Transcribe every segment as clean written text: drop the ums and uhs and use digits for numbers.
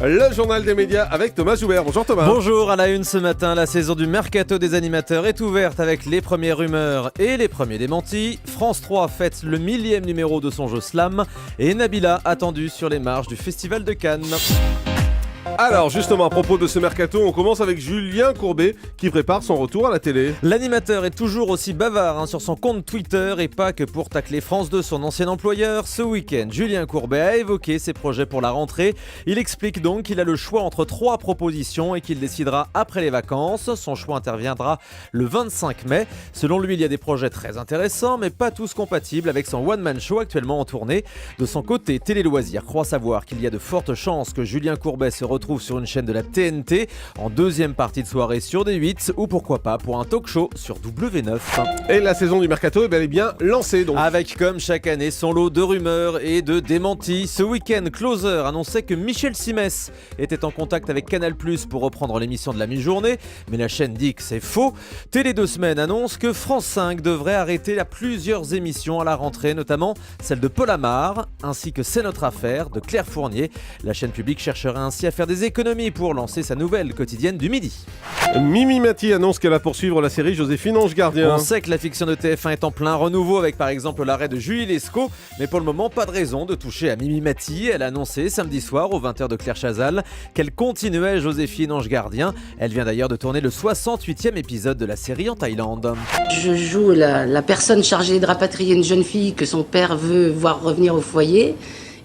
Le journal des médias avec Thomas Joubert. Bonjour Thomas. Bonjour, à la une ce matin, la saison du mercato des animateurs est ouverte avec les premières rumeurs et les premiers démentis. France 3 fête le 1000e numéro de son jeu Slam et Nabila attendue sur les marches du Festival de Cannes. Alors justement, à propos de ce mercato, on commence avec Julien Courbet qui prépare son retour à la télé. L'animateur est toujours aussi bavard sur son compte Twitter et pas que pour tacler France 2, son ancien employeur. Ce week-end, Julien Courbet a évoqué ses projets pour la rentrée. Il explique donc qu'il a le choix entre 3 propositions et qu'il décidera après les vacances. Son choix interviendra le 25 mai. Selon lui, il y a des projets très intéressants, mais pas tous compatibles avec son one-man show actuellement en tournée. De son côté, Télé Loisirs croit savoir qu'il y a de fortes chances que Julien Courbet se retrouve sur une chaîne de la TNT en deuxième partie de soirée sur D8 ou pourquoi pas pour un talk show sur W9. Et la saison du mercato est bel et bien lancée donc. Avec comme chaque année son lot de rumeurs et de démentis. Ce week-end, Closer annonçait que Michel Simès était en contact avec Canal+ pour reprendre l'émission de la mi-journée, mais la chaîne dit que c'est faux. Télé 2 Semaines annonce que France 5 devrait arrêter plusieurs émissions à la rentrée, notamment celle de Paul Amar, ainsi que C'est notre affaire de Claire Fournier. La chaîne publique cherchera ainsi à faire des économies pour lancer sa nouvelle quotidienne du midi. Mimi Mati annonce qu'elle va poursuivre la série Joséphine Ange Gardien. On sait que la fiction de TF1 est en plein renouveau avec par exemple l'arrêt de Julie Lescaut, mais pour le moment pas de raison de toucher à Mimi Mati. Elle a annoncé samedi soir aux 20h de Claire Chazal qu'elle continuait Joséphine Ange Gardien. Elle vient d'ailleurs de tourner le 68e épisode de la série en Thaïlande. Je joue la personne chargée de rapatrier une jeune fille que son père veut voir revenir au foyer.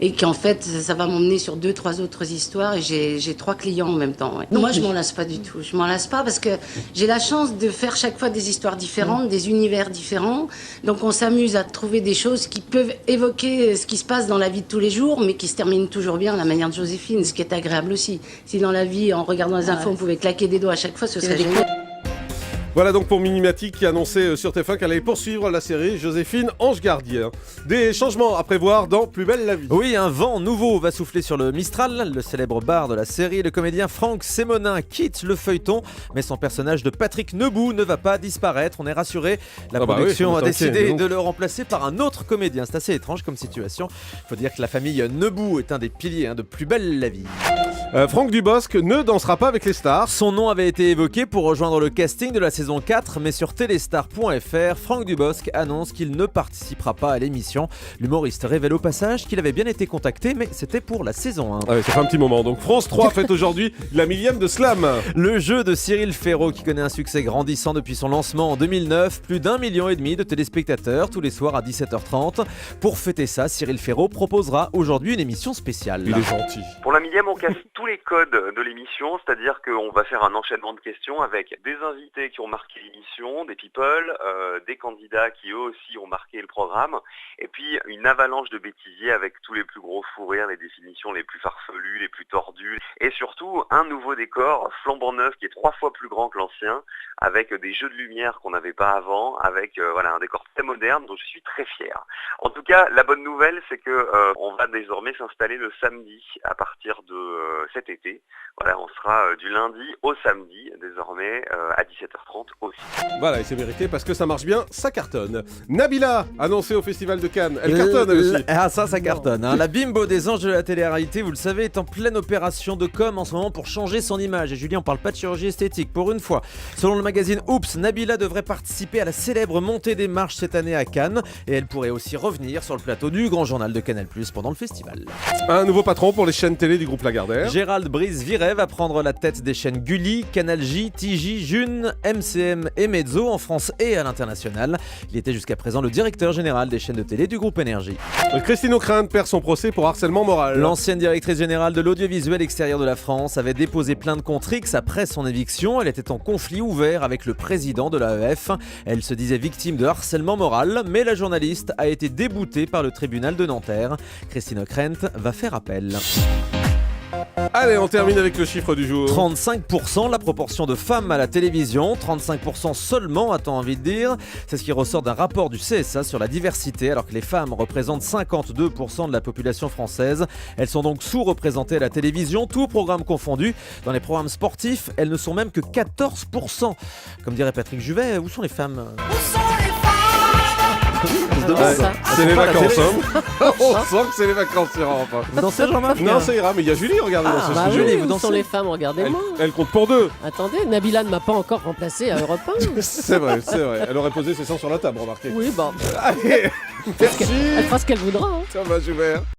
Et qu'en fait, ça va m'emmener sur 2-3 autres histoires et j'ai 3 clients en même temps. Ouais. Moi, je m'en lasse pas du tout. Je m'en lasse pas parce que j'ai la chance de faire chaque fois des histoires différentes, des univers différents. Donc, on s'amuse à trouver des choses qui peuvent évoquer ce qui se passe dans la vie de tous les jours, mais qui se terminent toujours bien à la manière de Joséphine, ce qui est agréable aussi. Si dans la vie, en regardant les infos, on pouvait claquer des doigts à chaque fois, ce serait génial. Voilà donc pour Mimi Mati qui annonçait sur TF1 qu'elle allait poursuivre la série Joséphine Ange Gardien. Des changements à prévoir dans Plus belle la vie. Oui, un vent nouveau va souffler sur le Mistral. Le célèbre bar de la série, le comédien Franck Sémonin quitte le feuilleton, mais son personnage de Patrick Nebou ne va pas disparaître, on est rassuré. La production a décidé de le remplacer par un autre comédien. C'est assez étrange comme situation. Il faut dire que la famille Nebou est un des piliers de Plus belle la vie. Franck Dubosc ne dansera pas avec les stars. Son nom avait été évoqué pour rejoindre le casting de la saison 4, mais sur téléstar.fr, Franck Dubosc annonce qu'il ne participera pas à l'émission. L'humoriste révèle au passage qu'il avait bien été contacté, mais c'était pour la saison 1. Ah oui, ça fait un petit moment. Donc France 3 fête aujourd'hui la 1000e de Slam. Le jeu de Cyril Ferraud qui connaît un succès grandissant depuis son lancement en 2009. Plus d'1,5 million de téléspectateurs tous les soirs à 17h30. Pour fêter ça, Cyril Ferraud proposera aujourd'hui une émission spéciale. Il est gentil. Pour la 1000e, on casse tous les codes de l'émission, c'est-à-dire qu'on va faire un enchaînement de questions avec des invités qui ont marqué l'émission, des people, des candidats qui eux aussi ont marqué le programme, et puis une avalanche de bêtisiers avec tous les plus gros fous rires, les définitions les plus farfelues, les plus tordues, et surtout un nouveau décor flambant neuf qui est 3 fois plus grand que l'ancien, avec des jeux de lumière qu'on n'avait pas avant, avec un décor très moderne dont je suis très fier. En tout cas, la bonne nouvelle, c'est que on va désormais s'installer le samedi à partir de cet été. Voilà, on sera du lundi au samedi désormais à 17h30 aussi. Voilà, et c'est mérité parce que ça marche bien, ça cartonne. Nabila, annoncée au Festival de Cannes, elle cartonne elle aussi. Ah ça cartonne. La bimbo des anges de la télé-réalité, vous le savez, est en pleine opération de com en ce moment pour changer son image. Et Julien, on parle pas de chirurgie esthétique pour une fois. Selon le magazine Oops, Nabila devrait participer à la célèbre montée des marches cette année à Cannes. Et elle pourrait aussi revenir sur le plateau du Grand Journal de Canal+ pendant le festival. Un nouveau patron pour les chaînes télé du groupe Lagardère. Gérald Brice-Viret va prendre la tête des chaînes Gulli, Canal J, TJ, June, MCM et Mezzo en France et à l'international. Il était jusqu'à présent le directeur général des chaînes de télé du groupe Énergie. Christine O'Krent perd son procès pour harcèlement moral. L'ancienne directrice générale de l'audiovisuel extérieur de la France avait déposé plainte contre X après son éviction. Elle était en conflit ouvert avec le président de l'AEF. Elle se disait victime de harcèlement moral, mais la journaliste a été déboutée par le tribunal de Nanterre. Christine O'Krent va faire appel. Allez, on termine avec le chiffre du jour. 35% la proportion de femmes à la télévision, 35% seulement, a-t-on envie de dire. C'est ce qui ressort d'un rapport du CSA sur la diversité, alors que les femmes représentent 52% de la population française. Elles sont donc sous-représentées à la télévision, tous programmes confondus. Dans les programmes sportifs, elles ne sont même que 14%. Comme dirait Patrick Juvet, où sont les femmes ? Où sont les femmes ? visiblement. Ouais, ça. c'est les pas la vacances, télé. hein. On sent que c'est les vacances sur Europe 1. Vous dansez, Jean-Marc? Non, ça ira, mais il y a Julie, regardez dans ce Bah studio. oui, vous où dansez. sont les femmes, regardez-moi. Elle compte pour deux. Attendez, Nabila ne m'a pas encore remplacé à Europe 1. C'est vrai, c'est vrai. Elle aurait posé ses seins sur la table, remarquez. Oui, bon, Allez, merci. elle fera ce qu'elle voudra. Hein. Ça va, Joubert.